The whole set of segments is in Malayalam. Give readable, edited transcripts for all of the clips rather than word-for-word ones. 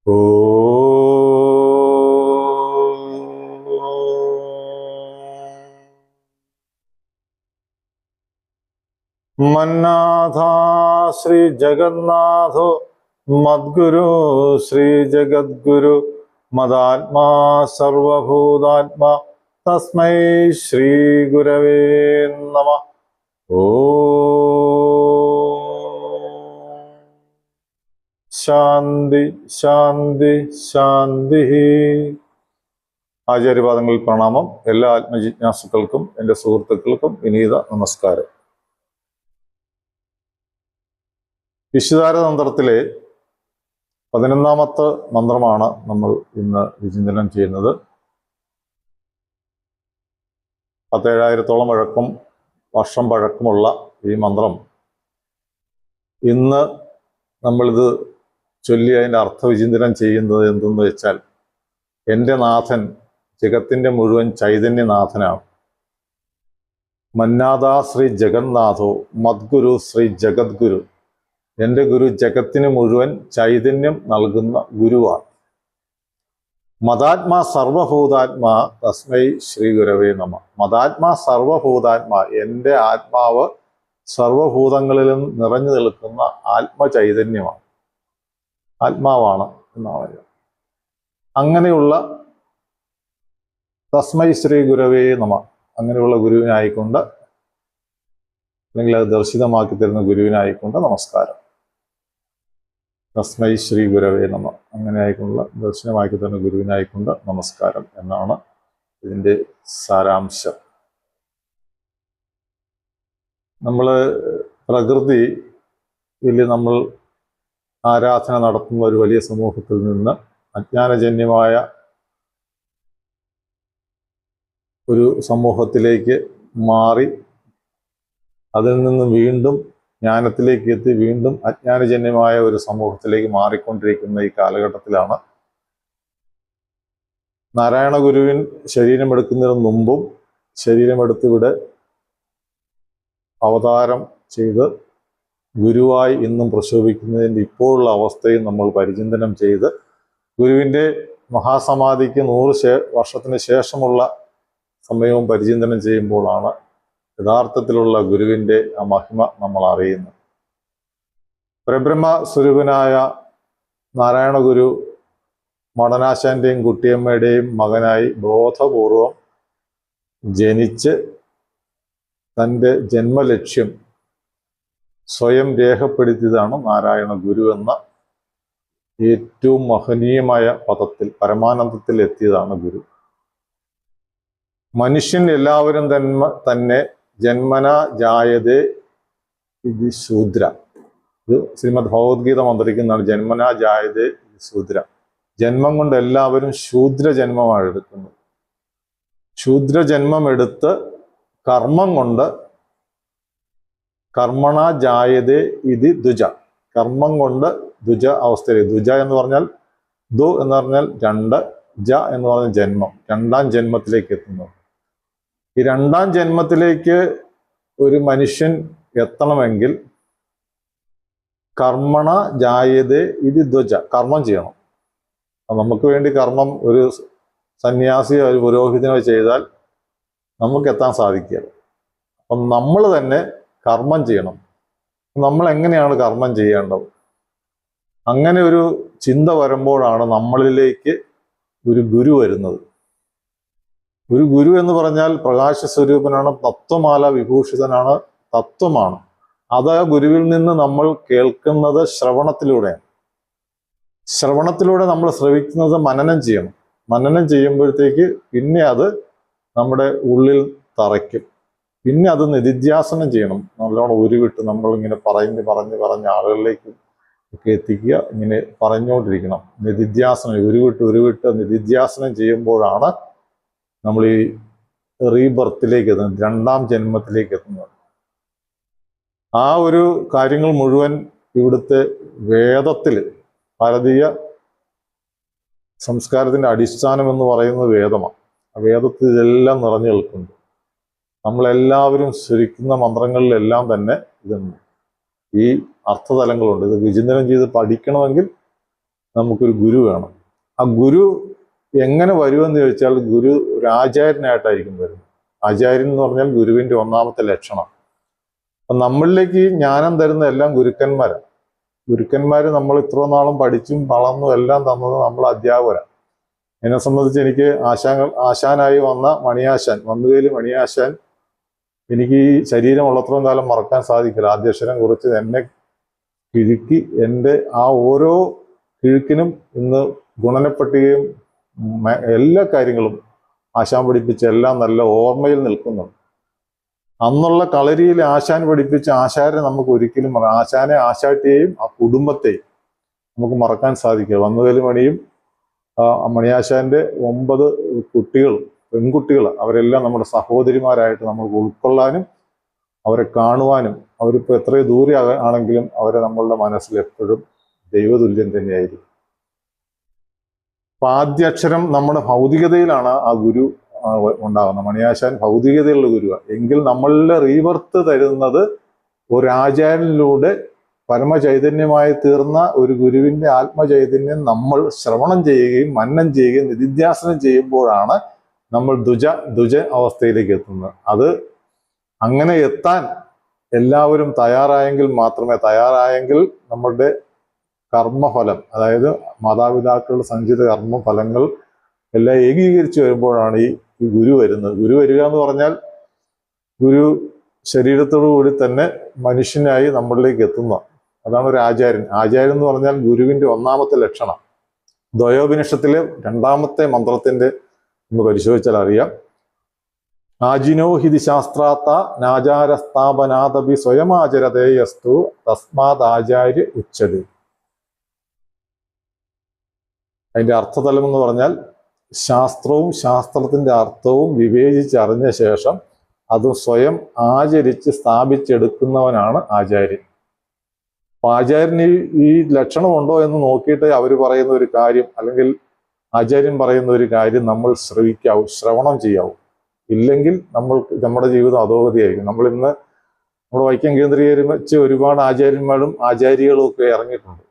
ഓ മന്നാഥ ശ്രീ ജഗന്നാഥോ മദ്ഗുരു ശ്രീ ജഗദ്ഗുരു മദാത്മാ സർവഭൂതാത്മാ തസ്മൈ ശ്രീ ഗുരവേ നമഃ. ഓ ശാന്തി ശാന്തി ശാന്തി. ആചാര്യപാദങ്ങളിൽ പ്രണാമം. എല്ലാ ആത്മജിജ്ഞാസുക്കൾക്കും എൻ്റെ സുഹൃത്തുക്കൾക്കും വിനീത നമസ്കാരം. വിശുദ്ധാരതന്ത്രത്തിലെ 11ാമത്തെ മന്ത്രമാണ് നമ്മൾ ഇന്ന് വിചിന്തനം ചെയ്യുന്നത്. 17,000-ഓളം വർഷം പഴക്കമുള്ള ഈ മന്ത്രം ഇന്ന് നമ്മളിത് ചൊല്ലി അതിൻ്റെ അർത്ഥവിചിന്തനം ചെയ്യുന്നത് എന്തെന്ന് വെച്ചാൽ, എൻ്റെ നാഥൻ ജഗത്തിൻ്റെ മുഴുവൻ ചൈതന്യനാഥനാണ്. മന്നാഥ ശ്രീ ജഗന്നാഥോ മദ്ഗുരു ശ്രീ ജഗദ്ഗുരു. എൻ്റെ ഗുരു ജഗത്തിന് മുഴുവൻ ചൈതന്യം നൽകുന്ന ഗുരുവാണ്. മദാത്മാ സർവഭൂതാത്മാ തസ്മൈ ശ്രീ ഗുരവേ നമ. മദാത്മാ സർവഭൂതാത്മാ, എൻ്റെ ആത്മാവ് സർവഭൂതങ്ങളിലും നിറഞ്ഞു നിൽക്കുന്ന ആത്മചൈതന്യമാണ്, ആത്മാവാണ് എന്നാണ്. അങ്ങനെയുള്ള തസ്മൈ ശ്രീ ഗുരവേ നമ, അങ്ങനെയുള്ള ഗുരുവിനായിക്കൊണ്ട്, അല്ലെങ്കിൽ അത് ദർശിതമാക്കി തരുന്ന ഗുരുവിനായിക്കൊണ്ട് നമസ്കാരം. തസ്മൈ ശ്രീ ഗുരവേ നമ, അങ്ങനെ ആയിക്കൊണ്ടുള്ള ദർശനമാക്കി തരുന്ന ഗുരുവിനായിക്കൊണ്ട് നമസ്കാരം എന്നാണ് ഇതിൻ്റെ സാരാംശം. നമ്മൾ പ്രകൃതിയിൽ നമ്മൾ ആരാധന നടത്തുന്ന ഒരു വലിയ സമൂഹത്തിൽ നിന്ന് അജ്ഞാനജന്യമായ ഒരു സമൂഹത്തിലേക്ക് മാറി, അതിൽ നിന്ന് വീണ്ടും ജ്ഞാനത്തിലേക്ക് എത്തി വീണ്ടും അജ്ഞാനജന്യമായ ഒരു സമൂഹത്തിലേക്ക് മാറിക്കൊണ്ടിരിക്കുന്ന ഈ കാലഘട്ടത്തിലാണ് നാരായണ ഗുരുവിൻ ശരീരമെടുക്കുന്നതിന് മുമ്പും ശരീരമെടുത്തിവിടെ അവതാരം ചെയ്ത് ഗുരുവായി ഇന്നും പ്രശോഭിക്കുന്നതിൻ്റെ ഇപ്പോഴുള്ള അവസ്ഥയും നമ്മൾ പരിചിന്തനം ചെയ്ത്, ഗുരുവിൻ്റെ മഹാസമാധിക്ക് 100 വർഷത്തിന് ശേഷമുള്ള സമയവും പരിചിന്തനം ചെയ്യുമ്പോഴാണ് യഥാർത്ഥത്തിലുള്ള ഗുരുവിൻ്റെ ആ മഹിമ നമ്മൾ അറിയുന്നത്. പരബ്രഹ്മ സ്വരൂപനായ നാരായണ ഗുരു മടനാശാന്റെയും കുട്ടിയമ്മയുടെയും മകനായി ബോധപൂർവം ജനിച്ച് തൻ്റെ ജന്മലക്ഷ്യം സ്വയം രേഖപ്പെടുത്തിയതാണ് നാരായണ ഗുരു എന്ന ഏറ്റവും മഹനീയമായ പദത്തിൽ, പരമാനന്ദത്തിൽ എത്തിയതാണ് ഗുരു. മനുഷ്യൻ എല്ലാവരും തന്നെ ജന്മന ജായതേ ഇത് ശൂദ്ര. ഇത് ശ്രീമദ് ഭഗവത്ഗീത മന്ത്രിക്കുന്നതാണ്. ജന്മന ജായതേ ഇത് ശൂദ്ര. ജന്മം കൊണ്ട് എല്ലാവരും ശൂദ്ര ജന്മമാണ് എടുക്കുന്നത്. ശൂദ്ര ജന്മം എടുത്ത് കർമ്മം കൊണ്ട് കർമ്മണ ജായതേ ഇത് ദ്വിജ. കർമ്മം കൊണ്ട് ദ്വിജ അവസ്ഥയിൽ, ദ്വിജ എന്ന് പറഞ്ഞാൽ ദു എന്ന് പറഞ്ഞാൽ 2, ജ എന്ന് പറഞ്ഞാൽ ജന്മം, 2ാം ജന്മത്തിലേക്ക് എത്തുന്നു. ഈ 2ാം ജന്മത്തിലേക്ക് ഒരു മനുഷ്യൻ എത്തണമെങ്കിൽ കർമ്മണ ജായതേ ഇത് ദ്വിജ, കർമ്മം ചെയ്യണം. നമുക്ക് വേണ്ടി കർമ്മം ഒരു സന്യാസിയോ ഒരു പുരോഹിതനോ ചെയ്താൽ നമുക്ക് എത്താൻ സാധിക്കില്ല. അപ്പം നമ്മൾ തന്നെ കർമ്മം ചെയ്യണം. നമ്മൾ എങ്ങനെയാണ് കർമ്മം ചെയ്യേണ്ടത്? അങ്ങനെ ഒരു ചിന്ത വരുമ്പോഴാണ് നമ്മളിലേക്ക് ഒരു ഗുരു വരുന്നത്. ഒരു ഗുരു എന്ന് പറഞ്ഞാൽ പ്രകാശ സ്വരൂപനാണ്, തത്വമാല വിഭൂഷിതനാണ്, തത്വമാണ്. അത് ആ ഗുരുവിൽ നിന്ന് നമ്മൾ കേൾക്കുന്നത് ശ്രവണത്തിലൂടെയാണ്. ശ്രവണത്തിലൂടെ നമ്മൾ ശ്രവിക്കുന്നത് മനനം ചെയ്യണം. മനനം ചെയ്യുമ്പോഴത്തേക്ക് പിന്നെ അത് നമ്മുടെ ഉള്ളിൽ തറയ്ക്കും. പിന്നെ അത് നിധിധ്യാസനം ചെയ്യണം. നല്ലോണം ഉരുവിട്ട് നമ്മളിങ്ങനെ പറഞ്ഞ് ആളുകളിലേക്ക് ഒക്കെ എത്തിക്കുക. ഇങ്ങനെ പറഞ്ഞുകൊണ്ടിരിക്കണം. നിധിധ്യാസനം ഉരുവിട്ട് നിധിധ്യാസനം ചെയ്യുമ്പോഴാണ് നമ്മൾ ഈ റീബർത്തിലേക്ക് എത്തുന്നത്, 2ാം ജന്മത്തിലേക്ക് എത്തുന്നത്. ആ ഒരു കാര്യങ്ങൾ മുഴുവൻ ഇവിടുത്തെ വേദത്തിൽ, ഭാരതീയ സംസ്കാരത്തിൻ്റെ അടിസ്ഥാനം എന്ന് പറയുന്നത് വേദമാണ്. ആ വേദത്തിൽ ഇതെല്ലാം നിറഞ്ഞു നിൽക്കുന്നുണ്ട്. നമ്മളെല്ലാവരും സ്വരിക്കുന്ന മന്ത്രങ്ങളിലെല്ലാം തന്നെ ഇതുണ്ട്, ഈ അർത്ഥതലങ്ങളുണ്ട്. ഇത് വിചിന്തനം ചെയ്ത് പഠിക്കണമെങ്കിൽ നമുക്കൊരു ഗുരു വേണം. ആ ഗുരു എങ്ങനെ വരുമെന്ന് ചോദിച്ചാൽ ഗുരു ഒരു ആചാര്യനായിട്ടായിരിക്കും വരുന്നത്. ആചാര്യൻ എന്ന് പറഞ്ഞാൽ ഗുരുവിൻ്റെ ഒന്നാമത്തെ ലക്ഷണം. അപ്പം നമ്മളിലേക്ക് ജ്ഞാനം തരുന്ന എല്ലാം ഗുരുക്കന്മാരാണ്. ഗുരുക്കന്മാർ നമ്മൾ ഇത്ര നാളും പഠിച്ചും വളർന്നും എല്ലാം തന്നത് നമ്മൾ അധ്യാപകരാണ്. എന്നെ സംബന്ധിച്ച് എനിക്ക് ആശാനായി വന്ന മണിയാശാൻ, വന്നുകയിൽ മണിയാശാൻ എനിക്ക് ഈ ശരീരം ഉള്ളത്രയും കാലം മറക്കാൻ സാധിക്കില്ല. ആദ്യാക്ഷരം കുറിച്ച് എന്നെ കിഴുക്കി എൻ്റെ ആ ഓരോ കിഴുക്കിനും ഇന്ന് ഗുണനപ്പട്ടികയും എല്ലാ കാര്യങ്ങളും ആശാൻ പഠിപ്പിച്ച എല്ലാം നല്ല ഓർമ്മയിൽ നിൽക്കുന്നുണ്ട്. അന്നുള്ള കളരിയിൽ ആശാൻ പഠിപ്പിച്ച ആശാനെ നമുക്ക് ഒരിക്കലും ആശാനെ, ആശാട്ടിയെയും ആ കുടുംബത്തെയും നമുക്ക് മറക്കാൻ സാധിക്കുക. വന്നുകയിൽ മണിയും മണിയാശാന്റെ 9 കുട്ടികളും പെൺകുട്ടികൾ അവരെല്ലാം നമ്മുടെ സഹോദരിമാരായിട്ട് നമുക്ക് ഉൾക്കൊള്ളാനും അവരെ കാണുവാനും, അവരിപ്പോൾ എത്രയോ ദൂരെ ആണെങ്കിലും അവരെ നമ്മളുടെ മനസ്സിൽ എപ്പോഴും ദൈവതുല്യം തന്നെയായിരിക്കും. അപ്പൊ ആദ്യാക്ഷരം നമ്മുടെ ഭൗതികതയിലാണ് ആ ഗുരു ഉണ്ടാകുന്നത്. മണിയാശാൻ ഭൗതികതയുള്ള ഗുരുവാണ്. എങ്കിൽ നമ്മളുടെ റീവർത്ത് തരുന്നത് ഒരാചാര്യനിലൂടെ പരമചൈതന്യമായി തീർന്ന ഒരു ഗുരുവിൻ്റെ ആത്മചൈതന്യം നമ്മൾ ശ്രവണം ചെയ്യുകയും മനനം ചെയ്യുകയും നിധിധ്യാസനം ചെയ്യുമ്പോഴാണ് നമ്മൾ ദ്വിജ അവസ്ഥയിലേക്ക് എത്തുന്നത്. അത് അങ്ങനെ എത്താൻ എല്ലാവരും തയ്യാറായെങ്കിൽ മാത്രമേ, തയ്യാറായെങ്കിൽ നമ്മളുടെ കർമ്മഫലം, അതായത് മാതാപിതാക്കളുടെ സഞ്ചിത കർമ്മഫലങ്ങൾ എല്ലാം ഏകീകരിച്ച് വരുമ്പോഴാണ് ഈ ഗുരു വരുന്നത്. ഗുരു വരിക എന്ന് പറഞ്ഞാൽ ഗുരു ശരീരത്തോടു കൂടി തന്നെ മനുഷ്യനായി നമ്മളിലേക്ക് എത്തുന്ന, അതാണ് ഒരു ആചാര്യൻ. ആചാര്യൻ എന്ന് പറഞ്ഞാൽ ഗുരുവിൻ്റെ ഒന്നാമത്തെ ലക്ഷണം. ദ്വയോപനിഷത്തിലെ 2ാമത്തെ മന്ത്രത്തിന്റെ ഒന്ന് പരിശോധിച്ചാൽ അറിയാം. ആജിനോ ഹിതി ശാസ്ത്രാത്ത നാചാരസ്ഥാപനാദപി സ്വയമാചരതേയസ്തു തസ്മാത് ആചാര്യ ഉച്ചതി. അതിന്റെ അർത്ഥതലം എന്ന് പറഞ്ഞാൽ ശാസ്ത്രവും ശാസ്ത്രത്തിന്റെ അർത്ഥവും വിവേചിച്ചറിഞ്ഞ ശേഷം അത് സ്വയം ആചരിച്ച് സ്ഥാപിച്ചെടുക്കുന്നവനാണ് ആചാര്യൻ. അപ്പൊ ആചാര്യന് ഈ ലക്ഷണമുണ്ടോ എന്ന് നോക്കിയിട്ട് അവർ പറയുന്ന ഒരു കാര്യം, അല്ലെങ്കിൽ ആചാര്യൻ പറയുന്ന ഒരു കാര്യം നമ്മൾ ശ്രവിക്കാവൂ, ശ്രവണം ചെയ്യാവൂ. ഇല്ലെങ്കിൽ നമ്മുടെ ജീവിതം അധോഗതിയായിരിക്കും. നമ്മളിന്ന് നമ്മുടെ വൈക്കം കേന്ദ്രീകരിച്ച് ഒരുപാട് ആചാര്യന്മാരും ആചാര്യകളും ഒക്കെ ഇറങ്ങിയിട്ടുണ്ട്.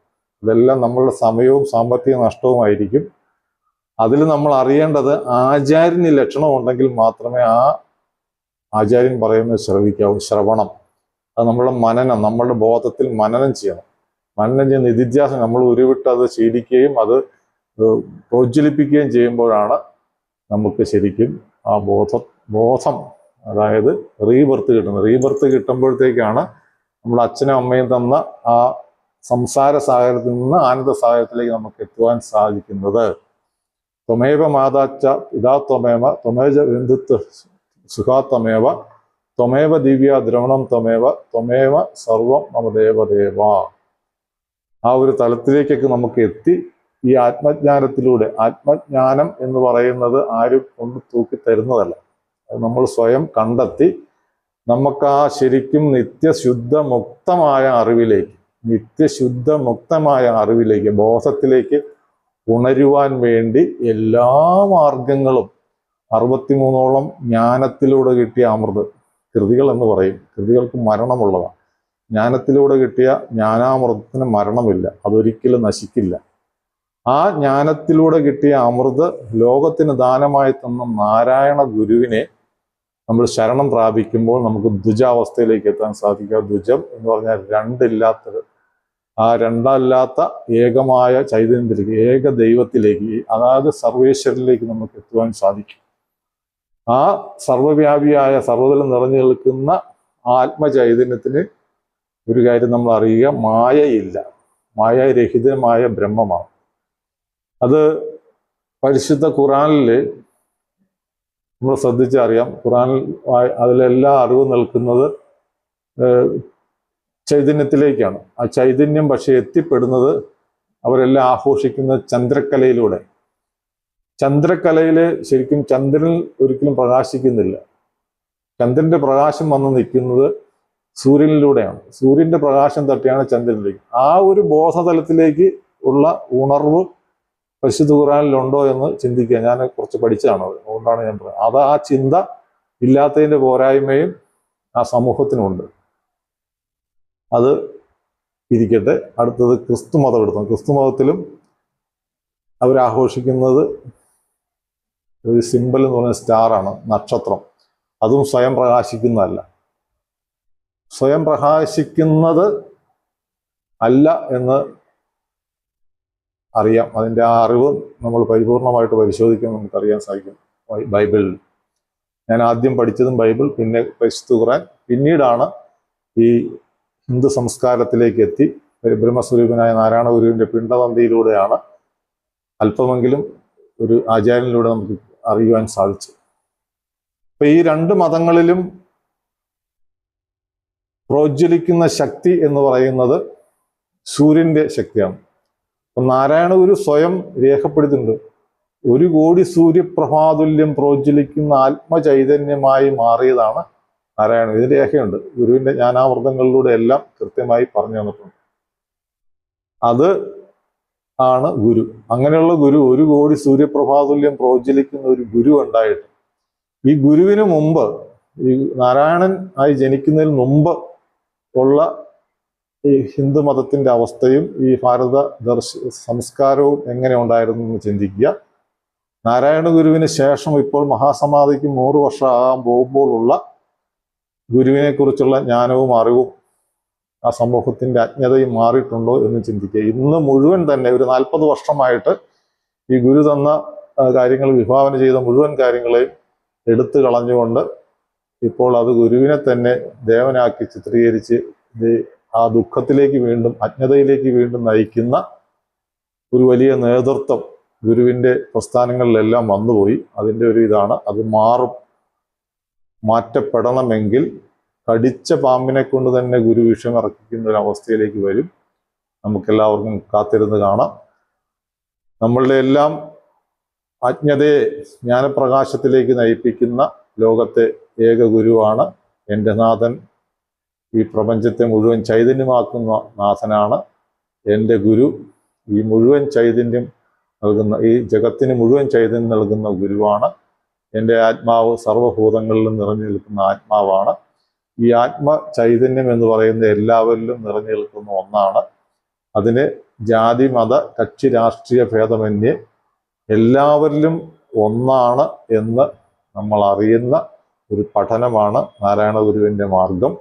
ഇതെല്ലാം നമ്മളുടെ സമയവും സാമ്പത്തിക നഷ്ടവുമായിരിക്കും. അതിൽ നമ്മൾ അറിയേണ്ടത് ആചാര്യന് ലക്ഷണം ഉണ്ടെങ്കിൽ മാത്രമേ ആ ആചാര്യൻ പറയുന്നത് ശ്രവിക്കാവൂ. ശ്രവണം, അത് നമ്മളുടെ മനനം, നമ്മളുടെ ബോധത്തിൽ മനനം ചെയ്യണം. മനനം ചെയ്യുന്ന നിധിധ്യാസനം നമ്മൾ ഉരുവിട്ട് അത് ശീലിക്കുകയും അത് പ്രോജ്വലിപ്പിക്കുകയും ചെയ്യുമ്പോഴാണ് നമുക്ക് ശരിക്കും ആ ബോധം അതായത് റീബർത്ത് കിട്ടുന്നത്. റീബർത്ത് കിട്ടുമ്പോഴത്തേക്കാണ് നമ്മുടെ അച്ഛനും അമ്മയും തന്ന ആ സംസാര സാഗരത്തിൽ നിന്ന് ആനന്ദ സാഗരത്തിലേക്ക് നമുക്ക് എത്തുവാൻ സാധിക്കുന്നത്. ത്വമേവ മാതാച്ച പിതാ ത്വമേവ ത്വമേജ ബന്ധുത്വ സുഖാത്വമേവ ത്വമേവ ദിവ്യ ദ്രവണം ത്വമേവ സർവം മമ ദേവദേവ. ആ ഒരു തലത്തിലേക്കൊക്കെ നമുക്ക് എത്തി ഈ ആത്മജ്ഞാനത്തിലൂടെ, ആത്മജ്ഞാനം എന്ന് പറയുന്നത് ആരും കൊണ്ട് തൂക്കി തരുന്നതല്ല, അത് നമ്മൾ സ്വയം കണ്ടെത്തി നമുക്ക് ആ ശരിക്കും നിത്യശുദ്ധമുക്തമായ അറിവിലേക്ക് ബോധത്തിലേക്ക് ഉണരുവാൻ വേണ്ടി എല്ലാ മാർഗങ്ങളും 63ഓളം ജ്ഞാനത്തിലൂടെ കിട്ടിയ അമൃത് കൃതികൾ എന്ന് പറയും. കൃതികൾക്ക് മരണമുള്ളതാണ്. ജ്ഞാനത്തിലൂടെ കിട്ടിയ ജ്ഞാനാമൃതത്തിന് മരണമില്ല, അതൊരിക്കലും നശിക്കില്ല. ആ ജ്ഞാനത്തിലൂടെ കിട്ടിയ അമൃത് ലോകത്തിന് ദാനമായി തന്ന നാരായണ ഗുരുവിനെ നമ്മൾ ശരണം പ്രാപിക്കുമ്പോൾ നമുക്ക് ദ്വിജാവസ്ഥയിലേക്ക് എത്താൻ സാധിക്കുക. ദ്വിജം എന്ന് പറഞ്ഞാൽ രണ്ടില്ലാത്തത്, ആ രണ്ടല്ലാത്ത ഏകമായ ചൈതന്യത്തിലേക്ക്, ഏക ദൈവത്തിലേക്ക്, അതായത് സർവേശ്വരനിലേക്ക് നമുക്ക് എത്തുവാൻ സാധിക്കും. ആ സർവവ്യാപിയായ സർവ്വതിലും നിറഞ്ഞു നിൽക്കുന്ന ആത്മചൈതന്യത്തിന് ഒരു കാര്യം നമ്മൾ അറിയുക, മായയില്ല, മായാരഹിതമായ ബ്രഹ്മമാണ്. അത് പരിശുദ്ധ ഖുറാനിൽ നമ്മൾ ശ്രദ്ധിച്ചറിയാം. ഖുറാനിൽ അതിലെല്ലാം അറിവ് നിൽക്കുന്നത് ചൈതന്യത്തിലേക്കാണ്. ആ ചൈതന്യം പക്ഷെ എത്തിപ്പെടുന്നത് അവരെല്ലാം ആഘോഷിക്കുന്ന ചന്ദ്രക്കലയിലൂടെ. ചന്ദ്രക്കലയിൽ ശരിക്കും ചന്ദ്രൻ ഒരിക്കലും പ്രകാശിക്കുന്നില്ല. ചന്ദ്രന്റെ പ്രകാശം വന്ന് നിൽക്കുന്നത് സൂര്യനിലൂടെയാണ്. സൂര്യന്റെ പ്രകാശം തട്ടിയാണ് ചന്ദ്രനിലേക്ക്. ആ ഒരു ബോധതലത്തിലേക്ക് ഉള്ള ഉണർവ് പരിശുദ്ധ ഖുറാനിലുണ്ടോ എന്ന് ചിന്തിക്കുക. ഞാൻ കുറച്ച് പഠിച്ചതാണ്, അതുകൊണ്ടാണ് ഞാൻ പറയുന്നത്. അത് ആ ചിന്ത ഇല്ലാത്തതിൻ്റെ പോരായ്മയും ആ സമൂഹത്തിനുണ്ട്. അത് ഇരിക്കട്ടെ. അടുത്തത് ക്രിസ്തു മതം എടുത്തു. ക്രിസ്തു മതത്തിലും അവരാഘോഷിക്കുന്നത് ഒരു സിമ്പിൾ എന്ന് പറയുന്ന സ്റ്റാറാണ്, നക്ഷത്രം. അതും സ്വയം പ്രകാശിക്കുന്നതല്ല. സ്വയം പ്രകാശിക്കുന്നത് അല്ല എന്ന് അറിയാം. അതിൻ്റെ ആ അറിവ് നമ്മൾ പരിപൂർണമായിട്ട് പരിശോധിക്കാൻ നമുക്കറിയാൻ സാധിക്കും. ബൈബിളിൽ ഞാൻ ആദ്യം പഠിച്ചതും ബൈബിൾ, പിന്നെ പരിശുദ്ധ ഖുർആൻ, പിന്നീടാണ് ഈ ഹിന്ദു സംസ്കാരത്തിലേക്ക് എത്തി. ബ്രഹ്മസ്വരൂപനായ നാരായണ ഗുരുവിൻ്റെ പിണ്ടതന്തിയിലൂടെയാണ് അല്പമെങ്കിലും ഒരു ആചാര്യനിലൂടെ നമുക്ക് അറിയുവാൻ സാധിച്ചു. അപ്പൊ ഈ രണ്ട് മതങ്ങളിലും പ്രോജ്വലിക്കുന്ന ശക്തി എന്ന് പറയുന്നത് സൂര്യന്റെ ശക്തിയാണ്. അപ്പൊ നാരായണ ഗുരു സ്വയം രേഖപ്പെടുത്തുന്നുണ്ട്, 1 കോടി സൂര്യപ്രഭാതുല്യം പ്രോജ്വലിക്കുന്ന ആത്മചൈതന്യമായി മാറിയതാണ് നാരായണ. ഇതിന് രേഖയുണ്ട്, ഗുരുവിന്റെ ജ്ഞാനാമൃതങ്ങളിലൂടെ എല്ലാം കൃത്യമായി പറഞ്ഞു തന്നിട്ടുണ്ട്. അത് ആണ് ഗുരു. അങ്ങനെയുള്ള ഗുരു, 1 കോടി സൂര്യപ്രഭാതുല്യം പ്രോജ്വലിക്കുന്ന ഒരു ഗുരു ഉണ്ടായിട്ട്, ഈ ഗുരുവിന് മുമ്പ്, ഈ നാരായണൻ ആയി ജനിക്കുന്നതിന് മുമ്പ് ഉള്ള ഈ ഹിന്ദു മതത്തിന്റെ അവസ്ഥയും ഈ ഭാരത സംസ്കാരവും എങ്ങനെ ഉണ്ടായിരുന്നു എന്ന് ചിന്തിക്കുക. നാരായണ ഗുരുവിന് ശേഷം ഇപ്പോൾ മഹാസമാധിക്ക് 100 വർഷം ആകാൻ പോകുമ്പോഴുള്ള ഗുരുവിനെ കുറിച്ചുള്ള ജ്ഞാനവും അറിവും ആ സമൂഹത്തിന്റെ അജ്ഞതയും മാറിയിട്ടുണ്ടോ എന്ന് ചിന്തിക്കുക. ഇന്ന് മുഴുവൻ തന്നെ ഒരു 40 വർഷമായിട്ട് ഈ ഗുരു തന്ന കാര്യങ്ങൾ, വിഭാവന ചെയ്ത മുഴുവൻ കാര്യങ്ങളെയും എടുത്തു കളഞ്ഞുകൊണ്ട് ഇപ്പോൾ അത് ഗുരുവിനെ തന്നെ ദേവനാക്കി ചിത്രീകരിച്ച് ആ ദുഃഖത്തിലേക്ക് വീണ്ടും, അജ്ഞതയിലേക്ക് വീണ്ടും നയിക്കുന്ന ഒരു വലിയ നേതൃത്വം ഗുരുവിൻ്റെ പ്രസ്ഥാനങ്ങളിലെല്ലാം വന്നുപോയി. അതിൻ്റെ ഒരു ഇതാണ്. അത് മാറും. മാറ്റപ്പെടണമെങ്കിൽ കടിച്ച പാമ്പിനെ കൊണ്ട് തന്നെ ഗുരു വിഷമിറക്കിക്കുന്ന ഒരു അവസ്ഥയിലേക്ക് വരും. നമുക്കെല്ലാവർക്കും കാത്തിരുന്ന് കാണാം. നമ്മളുടെ എല്ലാം അജ്ഞതയെ ജ്ഞാനപ്രകാശത്തിലേക്ക് നയിപ്പിക്കുന്ന ലോകത്തെ ഏക ഗുരുവാണ് എൻ്റെ നാഥൻ. ഈ പ്രപഞ്ചത്തെ മുഴുവൻ ചൈതന്യമാക്കുന്ന നാഥനാണ് എൻ്റെ ഗുരു. ഈ മുഴുവൻ ചൈതന്യം നൽകുന്ന, ഈ ജഗത്തിന് മുഴുവൻ ചൈതന്യം നൽകുന്ന ഗുരുവാണ് എൻ്റെ ആത്മാവ്. സർവ്വഭൂതങ്ങളിലും നിറഞ്ഞു നിൽക്കുന്ന ആത്മാവാണ്. ഈ ആത്മ ചൈതന്യം എന്ന് പറയുന്നത് എല്ലാവരിലും നിറഞ്ഞു നിൽക്കുന്ന ഒന്നാണ്. അതിന് ജാതി മത കക്ഷി രാഷ്ട്രീയ ഭേദമന്യേ എല്ലാവരിലും ഒന്നാണ് എന്ന് നമ്മൾ അറിയുന്ന ഒരു പഠനമാണ് നാരായണ ഗുരുവിൻ്റെ മാർഗം.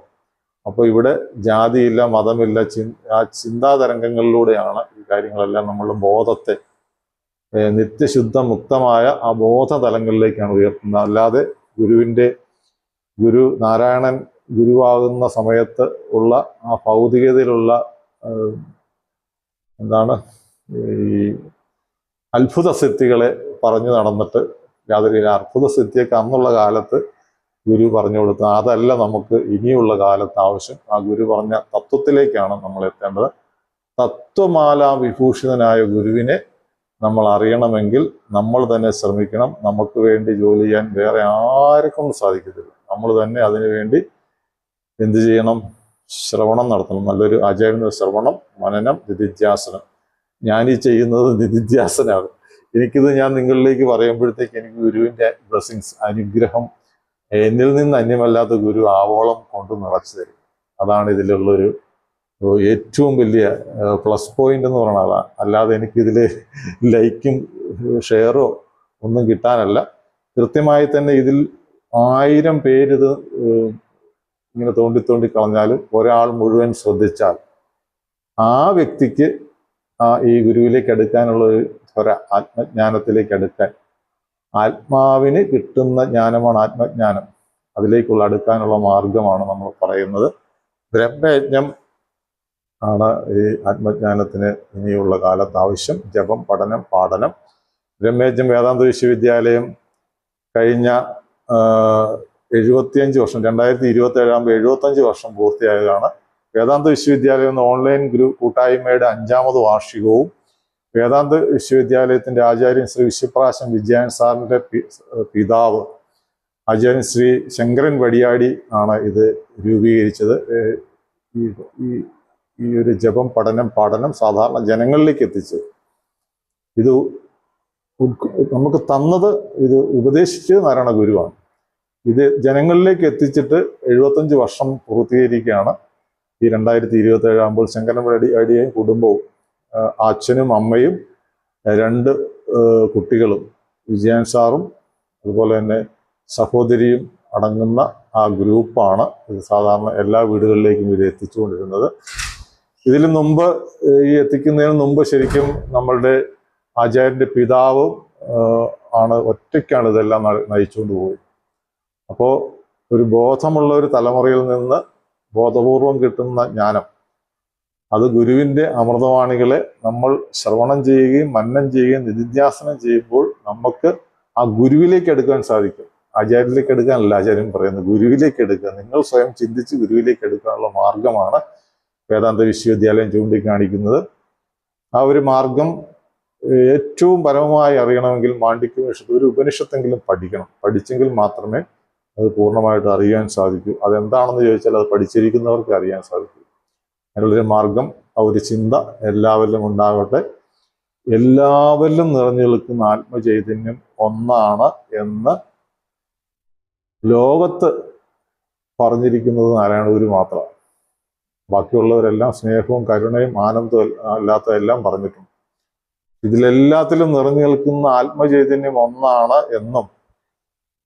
അപ്പോൾ ഇവിടെ ജാതിയില്ല, മതമില്ല, ആ ചിന്താതരംഗങ്ങളിലൂടെയാണ് ഈ കാര്യങ്ങളെല്ലാം നമ്മളുടെ ബോധത്തെ നിത്യശുദ്ധ മുക്തമായ ആ ബോധതലങ്ങളിലേക്കാണ് ഉയർത്തുന്നത്. അല്ലാതെ ഗുരു നാരായണൻ ഗുരുവാകുന്ന സമയത്ത് ഉള്ള ആ ഭൗതികതയിലുള്ള ഈ അത്ഭുത സിദ്ധികളെ പറഞ്ഞു നടന്നിട്ട് യാതൊരു അത്ഭുത സിദ്ധിയൊക്കെ അന്നുള്ള കാലത്ത് ഗുരു പറഞ്ഞു കൊടുത്തു. അതല്ല നമുക്ക് ഇനിയുള്ള കാലത്ത് ആവശ്യം. ആ ഗുരു പറഞ്ഞ തത്വത്തിലേക്കാണ് നമ്മൾ എത്തേണ്ടത്. തത്വമാല വിഭൂഷിതനായ ഗുരുവിനെ നമ്മൾ അറിയണമെങ്കിൽ നമ്മൾ തന്നെ ശ്രമിക്കണം. നമുക്ക് വേണ്ടി ജോലി ചെയ്യാൻ വേറെ ആർക്കും സാധിക്കത്തില്ല. നമ്മൾ തന്നെ അതിനു വേണ്ടി എന്ത് ചെയ്യണം? ശ്രവണം നടത്തണം. നല്ലൊരു ആചാര്യന്റെ ശ്രവണം, മനനം, നിധിധ്യാസനം. ഞാനീ ചെയ്യുന്നത് നിധിധ്യാസനാണ്. ഞാൻ നിങ്ങളിലേക്ക് പറയുമ്പോഴത്തേക്ക് എനിക്ക് ഗുരുവിൻ്റെ ബ്ലെസ്സിങ്സ്, അനുഗ്രഹം എന്നിൽ നിന്ന് അന്യമല്ലാത്ത ഗുരു ആവോളം കൊണ്ട് നിറച്ചു തരും. അതാണ് ഇതിലുള്ളൊരു ഏറ്റവും വലിയ പ്ലസ് പോയിന്റ് എന്ന് പറയുന്നത് അതാണ്. അല്ലാതെ എനിക്കിതിൽ ലൈക്കും ഷെയറോ ഒന്നും കിട്ടാനല്ല. കൃത്യമായി തന്നെ ഇതിൽ 1000 പേരിത് ഇങ്ങനെ തോണ്ടി കളഞ്ഞാലും ഒരാൾ മുഴുവൻ ശ്രദ്ധിച്ചാൽ ആ വ്യക്തിക്ക് ഈ ഗുരുവിലേക്ക് അടുക്കാനുള്ള ഒരു ആത്മജ്ഞാനത്തിലേക്ക് അടുക്കാൻ, ആത്മാവിന് കിട്ടുന്ന ജ്ഞാനമാണ് ആത്മജ്ഞാനം. അതിലേക്കുള്ള അടുക്കാനുള്ള മാർഗമാണ് നമ്മൾ പറയുന്നത്. ബ്രഹ്മയജ്ഞം ആണ് ഈ ആത്മജ്ഞാനത്തിന് ഇനിയുള്ള കാലത്ത് ആവശ്യം. ജപം, പഠനം, പാഠനം. ബ്രഹ്മയജ്ഞം വേദാന്ത വിശ്വവിദ്യാലയം കഴിഞ്ഞ 75 വർഷം, 2027 ആകുമ്പോൾ 75 വർഷം പൂർത്തിയായതാണ്. വേദാന്ത വിശ്വവിദ്യാലയം എന്ന ഓൺലൈൻ കൂട്ടായ്മയുടെ 5ാമത് വാർഷികവും വേദാന്ത വിശ്വവിദ്യാലയത്തിന്റെ ആചാര്യൻ ശ്രീ വിശ്വപ്രാശം വിജയൻ സാറിന്റെ പിതാവ് ആചാര്യൻ ശ്രീ ശങ്കരൻ വടിയാടി ആണ് ഇത് രൂപീകരിച്ചത്. ഈ ഒരു ജപം, പഠനം, പാഠനം സാധാരണ ജനങ്ങളിലേക്ക് എത്തിച്ചത്, ഇത് നമുക്ക് തന്നത്, ഇത് ഉപദേശിച്ചത് നാരായണ ഗുരുവാണ്. ഇത് ജനങ്ങളിലേക്ക് എത്തിച്ചിട്ട് 75 വർഷം പൂർത്തീകരിക്കുകയാണ്. ഈ 2027 ആകുമ്പോൾ ശങ്കരൻ വടിയാടിയെയും കുടുംബവും, അച്ഛനും അമ്മയും രണ്ട് കുട്ടികളും, വിജയൻ സാറും അതുപോലെ തന്നെ സഹോദരിയും അടങ്ങുന്ന ആ ഗ്രൂപ്പാണ് ഇത് സാധാരണ എല്ലാ വീടുകളിലേക്കും ഇത് എത്തിച്ചുകൊണ്ടിരുന്നത്. ഇതിനു മുമ്പ്, ഈ എത്തിക്കുന്നതിന് മുമ്പ് ശരിക്കും നമ്മളുടെ ആചാര്യൻ്റെ പിതാവും ഒറ്റയ്ക്കാണ് ഇതെല്ലാം നയിച്ചുകൊണ്ട് പോയി. അപ്പോൾ ഒരു ബോധമുള്ള ഒരു തലമുറയിൽ നിന്ന് ബോധപൂർവം കിട്ടുന്ന ജ്ഞാനം, അത് ഗുരുവിൻ്റെ അമൃതവാണികളെ നമ്മൾ ശ്രവണം ചെയ്യുകയും മനനം ചെയ്യുകയും നിധിധ്യാസനം ചെയ്യുമ്പോൾ നമുക്ക് ആ ഗുരുവിലേക്ക് എടുക്കാൻ സാധിക്കും. ആചാര്യയിലേക്ക് എടുക്കാനല്ല ആചാര്യൻ പറയുന്നത്, ഗുരുവിലേക്ക് എടുക്കുക. നിങ്ങൾ സ്വയം ചിന്തിച്ച് ഗുരുവിലേക്ക് എടുക്കാനുള്ള മാർഗമാണ് വേദാന്ത വിശ്വവിദ്യാലയം ചൂണ്ടിക്കാണിക്കുന്നത്. ആ ഒരു മാർഗം ഏറ്റവും പരമമായി അറിയണമെങ്കിൽ മാണ്ഡ്യോപനിഷത്ത്, ഒരു ഉപനിഷത്തെങ്കിലും പഠിക്കണം. പഠിച്ചെങ്കിൽ മാത്രമേ അത് പൂർണ്ണമായിട്ട് അറിയാൻ സാധിക്കൂ. അതെന്താണെന്ന് ചോദിച്ചാൽ അത് പഠിച്ചിരിക്കുന്നവർക്ക് അറിയാൻ സാധിക്കൂ. അതിനുള്ളൊരു മാർഗം, ആ ഒരു ചിന്ത എല്ലാവരിലും ഉണ്ടാകട്ടെ. എല്ലാവരിലും നിറഞ്ഞു നിൽക്കുന്ന ആത്മചൈതന്യം ഒന്നാണ് എന്ന് ലോകത്ത് പറഞ്ഞിരിക്കുന്നത് നാരായണ ഗുരു മാത്രമാണ്. ബാക്കിയുള്ളവരെല്ലാം സ്നേഹവും കരുണയും ആനന്ദവും അല്ലാത്തതെല്ലാം പറഞ്ഞിട്ടുണ്ട്. ഇതിലെല്ലാത്തിലും നിറഞ്ഞു നിൽക്കുന്ന ആത്മചൈതന്യം ഒന്നാണ് എന്നും,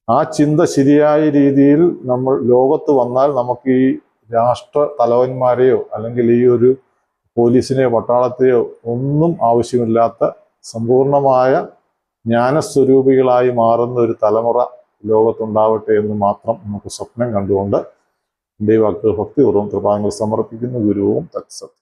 ആ ചിന്ത ശരിയായ രീതിയിൽ നമ്മൾ ലോകത്ത് വന്നാൽ നമുക്ക് ഈ രാഷ്ട്ര തലവന്മാരെയോ അല്ലെങ്കിൽ ഈ ഒരു പോലീസിനെയോ പട്ടാളത്തെയോ ഒന്നും ആവശ്യമില്ലാത്ത സമ്പൂർണമായ ജ്ഞാനസ്വരൂപികളായി മാറുന്ന ഒരു തലമുറ ലോകത്തുണ്ടാവട്ടെ എന്ന് മാത്രം നമുക്ക് സ്വപ്നം കണ്ടുകൊണ്ട് എൻ്റെ വാക്കുകൾ ഭക്തിപൂർവ്വം കൃപാങ്ങൾ സമർപ്പിക്കുന്ന ഗുരുവും തത്സത്.